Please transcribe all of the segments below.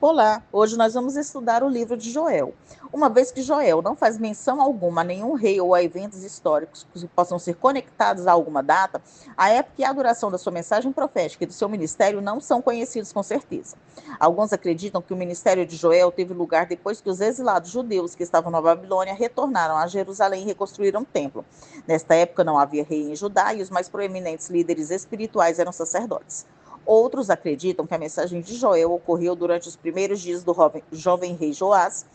Olá, hoje nós vamos estudar o livro de Joel. Uma vez que Joel não faz menção alguma a nenhum rei ou a eventos históricos que possam ser conectados a alguma data, a época e a duração da sua mensagem profética e do seu ministério não são conhecidos com certeza. Alguns acreditam que o ministério de Joel teve lugar depois que os exilados judeus que estavam na Babilônia retornaram a Jerusalém e reconstruíram o templo. Nesta época não havia rei em Judá e os mais proeminentes líderes espirituais eram sacerdotes. Outros acreditam que a mensagem de Joel ocorreu durante os primeiros dias do jovem rei Joás,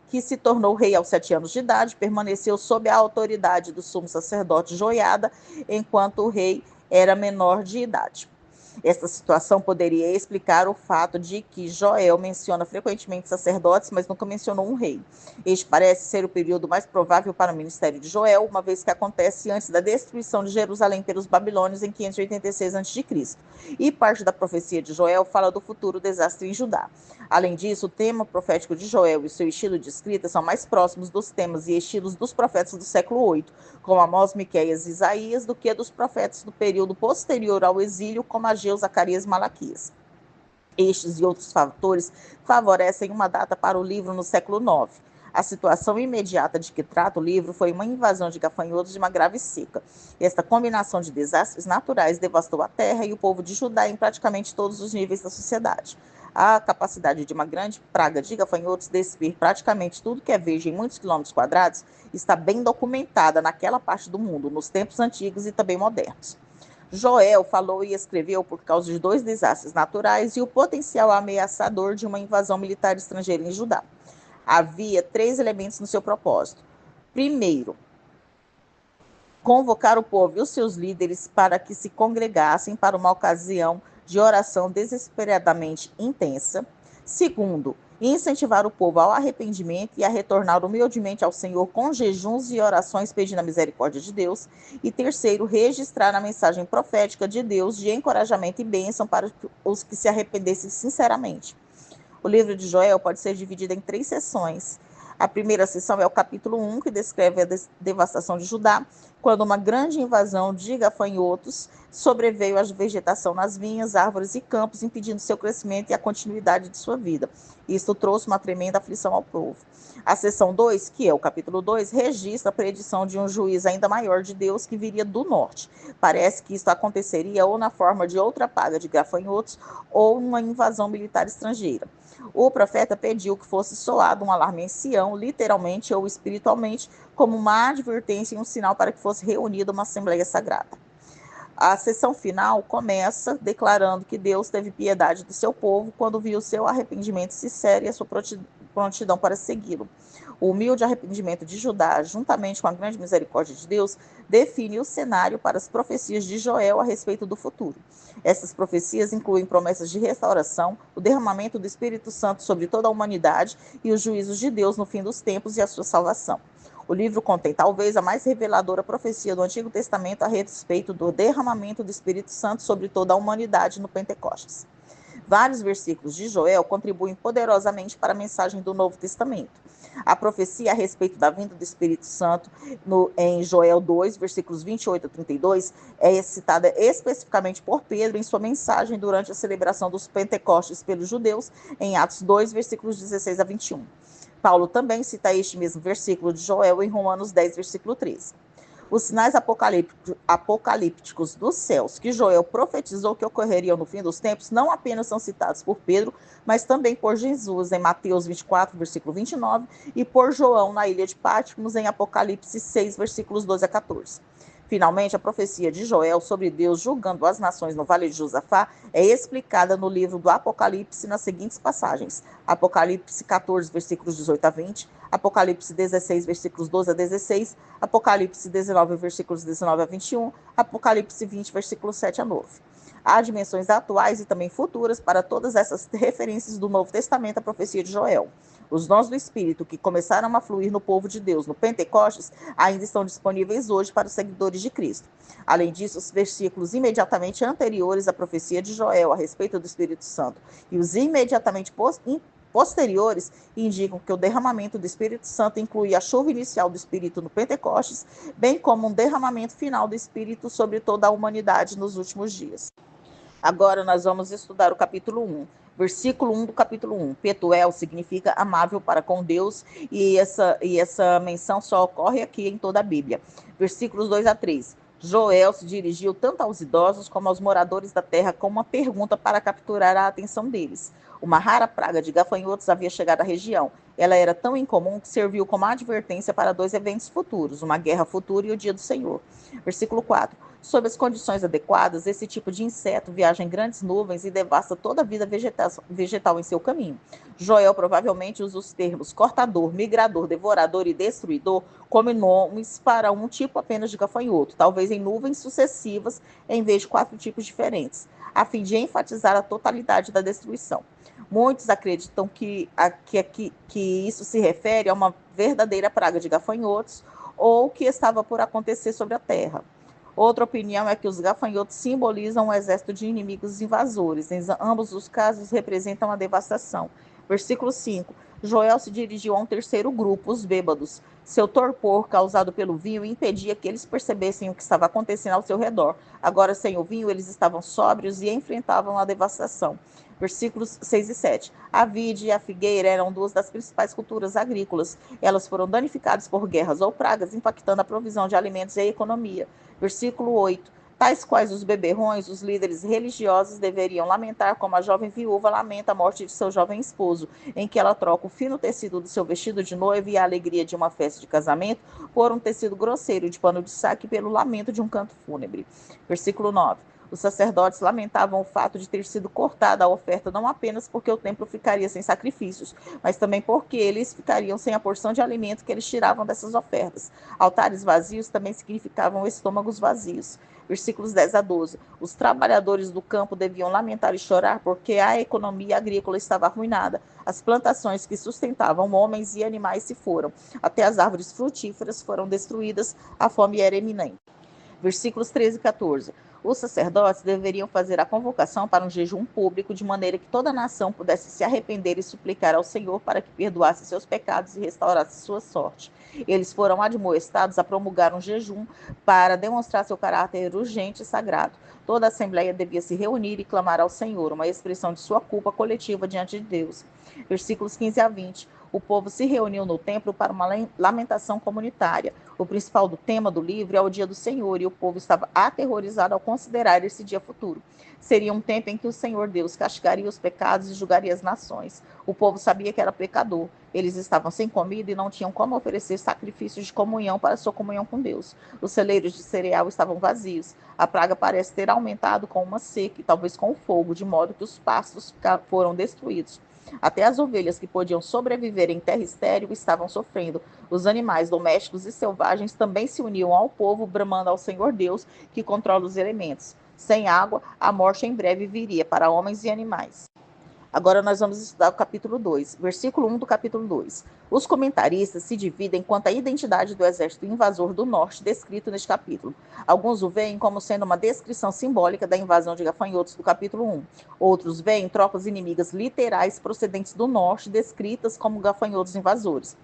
que se tornou rei aos 7 anos de idade, permaneceu sob a autoridade do sumo sacerdote Joiada, enquanto o rei era menor de idade. Esta situação poderia explicar o fato de que Joel menciona frequentemente sacerdotes, mas nunca mencionou um rei. Este parece ser o período mais provável para o ministério de Joel, uma vez que acontece antes da destruição de Jerusalém pelos babilônios em 586 a.C. E parte da profecia de Joel fala do futuro desastre em Judá. Além disso, o tema profético de Joel e seu estilo de escrita são mais próximos dos temas e estilos dos profetas do século 8, como Amós, Miqueias e Isaías, do que dos profetas do período posterior ao exílio, como Ageu, Zacarias e Malaquias. Estes e outros fatores favorecem uma data para o livro no século 9. A situação imediata de que trata o livro foi uma invasão de gafanhotos e uma grave seca. Esta combinação de desastres naturais devastou a terra e o povo de Judá em praticamente todos os níveis da sociedade. A capacidade de uma grande praga de gafanhotos despir praticamente tudo que é verde em muitos quilômetros quadrados está bem documentada naquela parte do mundo, nos tempos antigos e também modernos. Joel falou e escreveu por causa de 2 desastres naturais e o potencial ameaçador de uma invasão militar estrangeira em Judá. Havia 3 elementos no seu propósito. Primeiro, convocar o povo e os seus líderes para que se congregassem para uma ocasião de oração desesperadamente intensa. Segundo, incentivar o povo ao arrependimento e a retornar humildemente ao Senhor com jejuns e orações pedindo a misericórdia de Deus. E terceiro, registrar a mensagem profética de Deus de encorajamento e bênção para os que se arrependessem sinceramente. O livro de Joel pode ser dividido em 3 sessões. A primeira sessão é o capítulo 1, que descreve a devastação de Judá, quando uma grande invasão de gafanhotos sobreveio à vegetação nas vinhas, árvores e campos, impedindo seu crescimento e a continuidade de sua vida. Isso trouxe uma tremenda aflição ao povo. A sessão 2, que é o capítulo 2, registra a predição de um juiz ainda maior de Deus que viria do norte. Parece que isso aconteceria ou na forma de outra praga de gafanhotos ou uma invasão militar estrangeira. O profeta pediu que fosse soado um alarme em Sião, literalmente ou espiritualmente, como uma advertência e um sinal para que fosse reunida uma assembleia sagrada. A sessão final começa declarando que Deus teve piedade do seu povo quando viu o seu arrependimento sincero e a sua prontidão para segui-lo. O humilde arrependimento de Judá, juntamente com a grande misericórdia de Deus, define o cenário para as profecias de Joel a respeito do futuro. Essas profecias incluem promessas de restauração, o derramamento do Espírito Santo sobre toda a humanidade e os juízos de Deus no fim dos tempos e a sua salvação. O livro contém talvez a mais reveladora profecia do Antigo Testamento a respeito do derramamento do Espírito Santo sobre toda a humanidade no Pentecostes. Vários versículos de Joel contribuem poderosamente para a mensagem do Novo Testamento. A profecia a respeito da vinda do Espírito Santo em Joel 2, versículos 28 a 32, é citada especificamente por Pedro em sua mensagem durante a celebração dos Pentecostes pelos judeus, em Atos 2, versículos 16 a 21. Paulo também cita este mesmo versículo de Joel em Romanos 10, versículo 13. Os sinais apocalípticos dos céus que Joel profetizou que ocorreriam no fim dos tempos não apenas são citados por Pedro, mas também por Jesus em Mateus 24, versículo 29, e por João na ilha de Patmos em Apocalipse 6, versículos 12 a 14. Finalmente, a profecia de Joel sobre Deus julgando as nações no Vale de Josafá é explicada no livro do Apocalipse nas seguintes passagens: Apocalipse 14, versículos 18 a 20, Apocalipse 16, versículos 12 a 16, Apocalipse 19, versículos 19 a 21, Apocalipse 20, versículos 7 a 9. Há dimensões atuais e também futuras para todas essas referências do Novo Testamento à profecia de Joel. Os dons do Espírito que começaram a fluir no povo de Deus no Pentecostes ainda estão disponíveis hoje para os seguidores de Cristo. Além disso, os versículos imediatamente anteriores à profecia de Joel a respeito do Espírito Santo e os imediatamente posteriores indicam que o derramamento do Espírito Santo inclui a chuva inicial do Espírito no Pentecostes, bem como um derramamento final do Espírito sobre toda a humanidade nos últimos dias. Agora nós vamos estudar o capítulo 1. Versículo 1 do capítulo 1. Petuel significa amável para com Deus, e essa menção só ocorre aqui em toda a Bíblia. Versículos 2 a 3. Joel se dirigiu tanto aos idosos como aos moradores da terra com uma pergunta para capturar a atenção deles. Uma rara praga de gafanhotos havia chegado à região. Ela era tão incomum que serviu como advertência para dois eventos futuros, uma guerra futura e o dia do Senhor. Versículo 4. Sob as condições adequadas, esse tipo de inseto viaja em grandes nuvens e devasta toda a vida vegetal em seu caminho. Joel provavelmente usa os termos cortador, migrador, devorador e destruidor como nomes para um tipo apenas de gafanhoto, talvez em nuvens sucessivas em vez de 4 tipos diferentes, a fim de enfatizar a totalidade da destruição. Muitos acreditam que isso se refere a uma verdadeira praga de gafanhotos ou que estava por acontecer sobre a terra. Outra opinião é que os gafanhotos simbolizam um exército de inimigos invasores. Em ambos os casos, representam a devastação. Versículo 5. Joel se dirigiu a um terceiro grupo, os bêbados. Seu torpor, causado pelo vinho, impedia que eles percebessem o que estava acontecendo ao seu redor. Agora, sem o vinho, eles estavam sóbrios e enfrentavam a devastação. Versículos 6 e 7. A vide e a figueira eram duas das principais culturas agrícolas. Elas foram danificadas por guerras ou pragas, impactando a provisão de alimentos e a economia. Versículo 8. Tais quais os beberrões, os líderes religiosos deveriam lamentar como a jovem viúva lamenta a morte de seu jovem esposo, em que ela troca o fino tecido do seu vestido de noiva e a alegria de uma festa de casamento por um tecido grosseiro de pano de saco pelo lamento de um canto fúnebre. Versículo 9. Os sacerdotes lamentavam o fato de ter sido cortada a oferta não apenas porque o templo ficaria sem sacrifícios, mas também porque eles ficariam sem a porção de alimento que eles tiravam dessas ofertas. Altares vazios também significavam estômagos vazios. Versículos 10 a 12. Os trabalhadores do campo deviam lamentar e chorar porque a economia agrícola estava arruinada. As plantações que sustentavam homens e animais se foram. Até as árvores frutíferas foram destruídas. A fome era iminente. Versículos 13 e 14. Os sacerdotes deveriam fazer a convocação para um jejum público, de maneira que toda a nação pudesse se arrepender e suplicar ao Senhor para que perdoasse seus pecados e restaurasse sua sorte. Eles foram admoestados a promulgar um jejum para demonstrar seu caráter urgente e sagrado. Toda a assembleia devia se reunir e clamar ao Senhor, uma expressão de sua culpa coletiva diante de Deus. Versículos 15 a 20. O povo se reuniu no templo para uma lamentação comunitária. O principal do tema do livro é o dia do Senhor, e o povo estava aterrorizado ao considerar esse dia futuro. Seria um tempo em que o Senhor Deus castigaria os pecados e julgaria as nações. O povo sabia que era pecador. Eles estavam sem comida e não tinham como oferecer sacrifícios de comunhão para sua comunhão com Deus. Os celeiros de cereal estavam vazios. A praga parece ter aumentado com uma seca e talvez com o fogo, de modo que os pastos foram destruídos. Até as ovelhas que podiam sobreviver em terra estéril estavam sofrendo. Os animais domésticos e selvagens também se uniam ao povo, bramando ao Senhor Deus, que controla os elementos. Sem água, a morte em breve viria para homens e animais. Agora nós vamos estudar o capítulo 2, versículo 1 do capítulo 2. Os comentaristas se dividem quanto à identidade do exército invasor do norte descrito neste capítulo. Alguns o veem como sendo uma descrição simbólica da invasão de gafanhotos do capítulo 1. Outros veem tropas inimigas literais procedentes do norte descritas como gafanhotos invasores.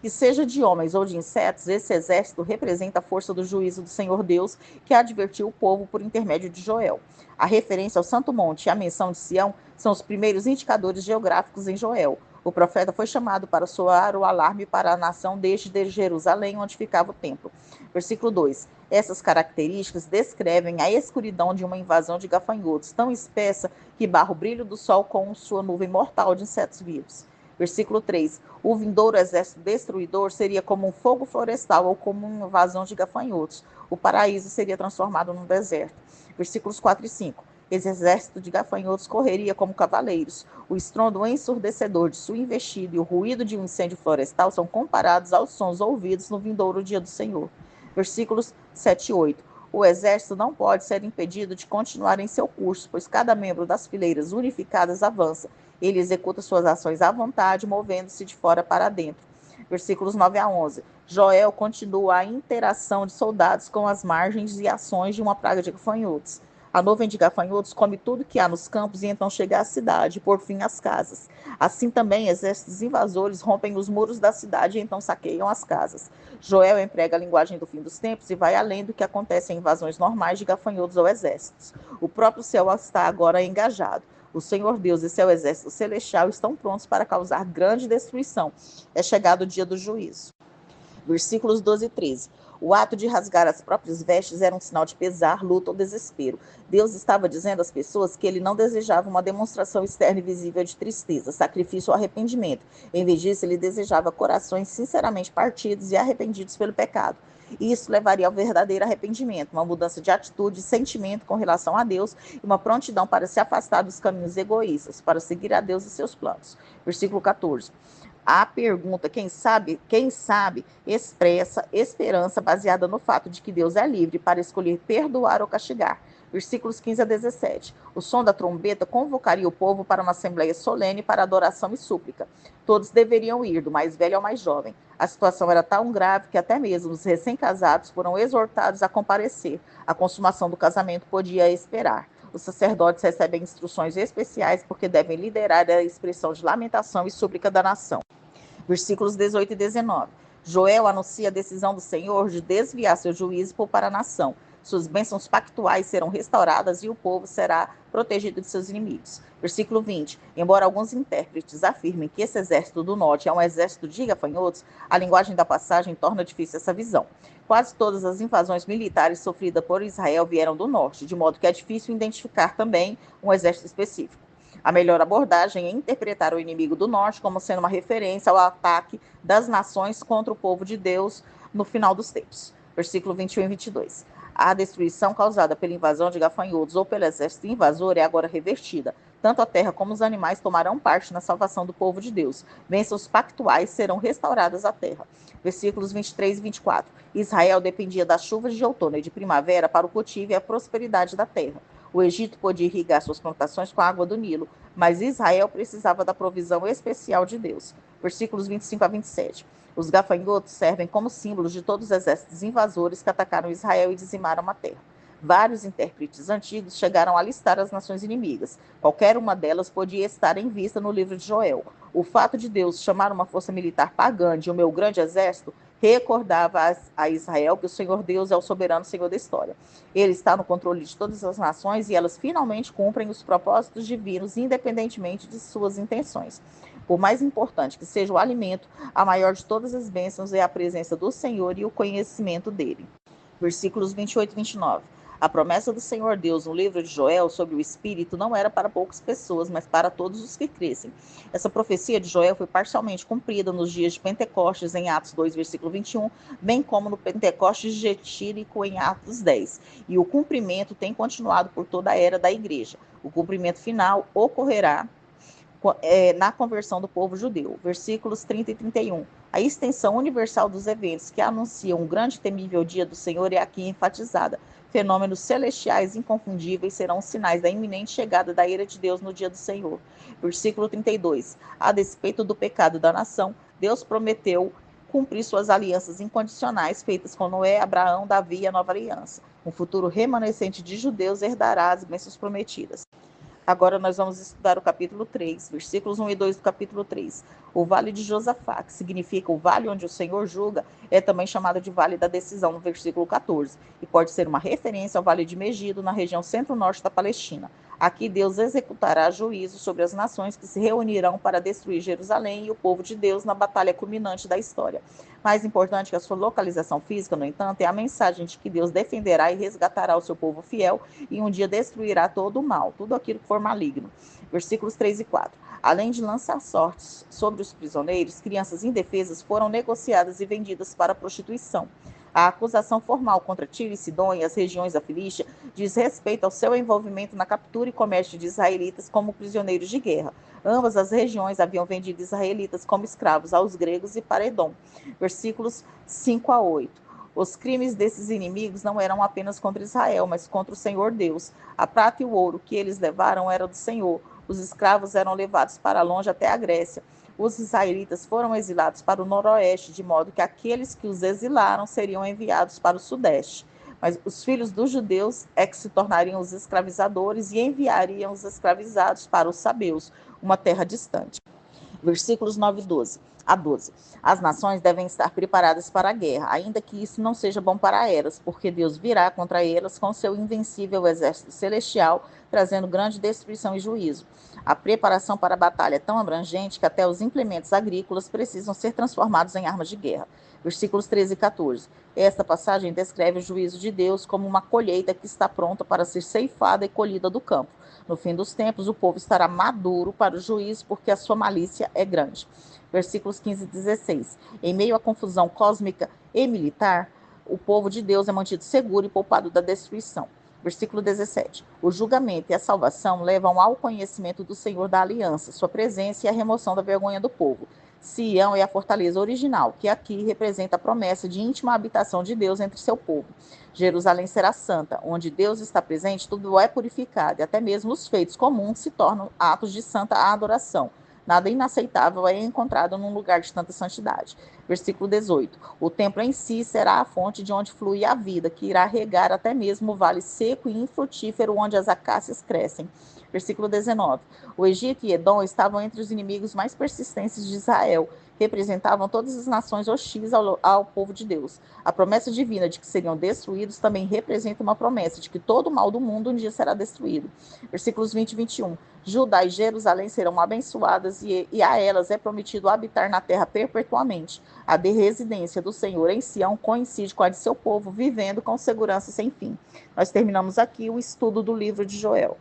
Que seja de homens ou de insetos, esse exército representa a força do juízo do Senhor Deus, que advertiu o povo por intermédio de Joel. A referência ao Santo Monte e a menção de Sião são os primeiros indicadores geográficos em Joel. O profeta foi chamado para soar o alarme para a nação desde Jerusalém, onde ficava o templo. Versículo 2. Essas características descrevem a escuridão de uma invasão de gafanhotos, tão espessa que barra o brilho do sol com sua nuvem mortal de insetos vivos. Versículo 3. O vindouro exército destruidor seria como um fogo florestal ou como uma invasão de gafanhotos. O paraíso seria transformado num deserto. Versículos 4 e 5. Esse exército de gafanhotos correria como cavaleiros. O estrondo ensurdecedor de sua investida e o ruído de um incêndio florestal são comparados aos sons ouvidos no vindouro dia do Senhor. Versículos 7 e 8. O exército não pode ser impedido de continuar em seu curso, pois cada membro das fileiras unificadas avança. Ele executa suas ações à vontade, movendo-se de fora para dentro. Versículos 9 a 11. Joel continua a interação de soldados com as margens e ações de uma praga de gafanhotos. A nuvem de gafanhotos come tudo que há nos campos e então chega à cidade, e por fim às casas. Assim também exércitos invasores rompem os muros da cidade e então saqueiam as casas. Joel emprega a linguagem do fim dos tempos e vai além do que acontece em invasões normais de gafanhotos ou exércitos. O próprio céu está agora engajado. O Senhor Deus e seu exército celestial estão prontos para causar grande destruição. É chegado o dia do juízo. Versículos 12 e 13. O ato de rasgar as próprias vestes era um sinal de pesar, luta ou desespero. Deus estava dizendo às pessoas que ele não desejava uma demonstração externa e visível de tristeza, sacrifício ou arrependimento. Em vez disso, ele desejava corações sinceramente partidos e arrependidos pelo pecado. Isso levaria ao verdadeiro arrependimento, uma mudança de atitude e sentimento com relação a Deus e uma prontidão para se afastar dos caminhos egoístas, para seguir a Deus e seus planos. Versículo 14. A pergunta, quem sabe, expressa esperança baseada no fato de que Deus é livre para escolher perdoar ou castigar. Versículos 15 a 17. O som da trombeta convocaria o povo para uma assembleia solene para adoração e súplica. Todos deveriam ir, do mais velho ao mais jovem. A situação era tão grave que até mesmo os recém-casados foram exortados a comparecer. A consumação do casamento podia esperar. Os sacerdotes recebem instruções especiais porque devem liderar a expressão de lamentação e súplica da nação. Versículos 18 e 19. Joel anuncia a decisão do Senhor de desviar seu juízo e poupar a nação. Suas bênçãos pactuais serão restauradas e o povo será protegido de seus inimigos. Versículo 20. Embora alguns intérpretes afirmem que esse exército do norte é um exército de gafanhotos, a linguagem da passagem torna difícil essa visão. Quase todas as invasões militares sofridas por Israel vieram do norte, de modo que é difícil identificar também um exército específico. A melhor abordagem é interpretar o inimigo do norte como sendo uma referência ao ataque das nações contra o povo de Deus no final dos tempos. Versículo 21 e 22. A destruição causada pela invasão de gafanhotos ou pelo exército invasor é agora revertida. Tanto a terra como os animais tomarão parte na salvação do povo de Deus. Bênçãos pactuais serão restauradas à terra. Versículos 23 e 24. Israel dependia das chuvas de outono e de primavera para o cultivo e a prosperidade da terra. O Egito podia irrigar suas plantações com a água do Nilo, mas Israel precisava da provisão especial de Deus. Versículos 25 a 27. Os gafanhotos servem como símbolos de todos os exércitos invasores que atacaram Israel e dizimaram a terra. Vários intérpretes antigos chegaram a listar as nações inimigas. Qualquer uma delas podia estar em vista no livro de Joel. O fato de Deus chamar uma força militar pagã de o meu grande exército recordava a Israel que o Senhor Deus é o soberano Senhor da história. Ele está no controle de todas as nações e elas finalmente cumprem os propósitos divinos, independentemente de suas intenções. Por mais importante que seja o alimento, a maior de todas as bênçãos é a presença do Senhor e o conhecimento dele. Versículos 28 e 29. A promessa do Senhor Deus no livro de Joel sobre o Espírito não era para poucas pessoas, mas para todos os que crescem. Essa profecia de Joel foi parcialmente cumprida nos dias de Pentecostes, em Atos 2, versículo 21, bem como no Pentecostes getírico, em Atos 10. E o cumprimento tem continuado por toda a era da igreja. O cumprimento final ocorrerá na conversão do povo judeu. Versículos 30 e 31. A extensão universal dos eventos que anunciam um grande e temível dia do Senhor é aqui enfatizada. Fenômenos celestiais inconfundíveis serão sinais da iminente chegada da ira de Deus no dia do Senhor. Versículo 32. A despeito do pecado da nação, Deus prometeu cumprir suas alianças incondicionais feitas com Noé, Abraão, Davi e a nova aliança. Um futuro remanescente de judeus herdará as bênçãos prometidas. Agora nós vamos estudar o capítulo 3, versículos 1 e 2 do capítulo 3. O vale de Josafá, que significa o vale onde o Senhor julga, é também chamado de vale da decisão, no versículo 14, e pode ser uma referência ao vale de Megido, na região centro-norte da Palestina. Aqui Deus executará juízo sobre as nações que se reunirão para destruir Jerusalém e o povo de Deus na batalha culminante da história. Mais importante que a sua localização física, no entanto, é a mensagem de que Deus defenderá e resgatará o seu povo fiel e um dia destruirá todo o mal, tudo aquilo que for maligno. Versículos 3 e 4. Além de lançar sortes sobre os prisioneiros, crianças indefesas foram negociadas e vendidas para a prostituição. A acusação formal contra Tiro e Sidom e as regiões da Filístia diz respeito ao seu envolvimento na captura e comércio de israelitas como prisioneiros de guerra. Ambas as regiões haviam vendido israelitas como escravos aos gregos e para Edom. Versículos 5 a 8. Os crimes desses inimigos não eram apenas contra Israel, mas contra o Senhor Deus. A prata e o ouro que eles levaram era do Senhor. Os escravos eram levados para longe até a Grécia. Os israelitas foram exilados para o noroeste, de modo que aqueles que os exilaram seriam enviados para o sudeste. Mas os filhos dos judeus é que se tornariam os escravizadores e enviariam os escravizados para os sabeus, uma terra distante. Versículos 9 e 12 a 12. As nações devem estar preparadas para a guerra, ainda que isso não seja bom para elas, porque Deus virá contra elas com seu invencível exército celestial, trazendo grande destruição e juízo. A preparação para a batalha é tão abrangente que até os implementos agrícolas precisam ser transformados em armas de guerra. Versículos 13 e 14. Esta passagem descreve o juízo de Deus como uma colheita que está pronta para ser ceifada e colhida do campo. No fim dos tempos, o povo estará maduro para o juízo, porque a sua malícia é grande. Versículos 15 e 16. Em meio à confusão cósmica e militar, o povo de Deus é mantido seguro e poupado da destruição. Versículo 17. O julgamento e a salvação levam ao conhecimento do Senhor da aliança, sua presença e a remoção da vergonha do povo. Sião é a fortaleza original, que aqui representa a promessa de íntima habitação de Deus entre seu povo. Jerusalém será santa, onde Deus está presente, tudo é purificado, e até mesmo os feitos comuns se tornam atos de santa adoração. Nada inaceitável é encontrado num lugar de tanta santidade. Versículo 18. O templo em si será a fonte de onde flui a vida, que irá regar até mesmo o vale seco e infrutífero onde as acácias crescem. Versículo 19. O Egito e Edom estavam entre os inimigos mais persistentes de Israel. Representavam todas as nações hostis ao povo de Deus. A promessa divina de que seriam destruídos também representa uma promessa de que todo o mal do mundo um dia será destruído. Versículos 20 e 21. Judá e Jerusalém serão abençoadas e a elas é prometido habitar na terra perpetuamente. A de residência do Senhor em Sião coincide com a de seu povo, vivendo com segurança sem fim. Nós terminamos aqui o estudo do livro de Joel.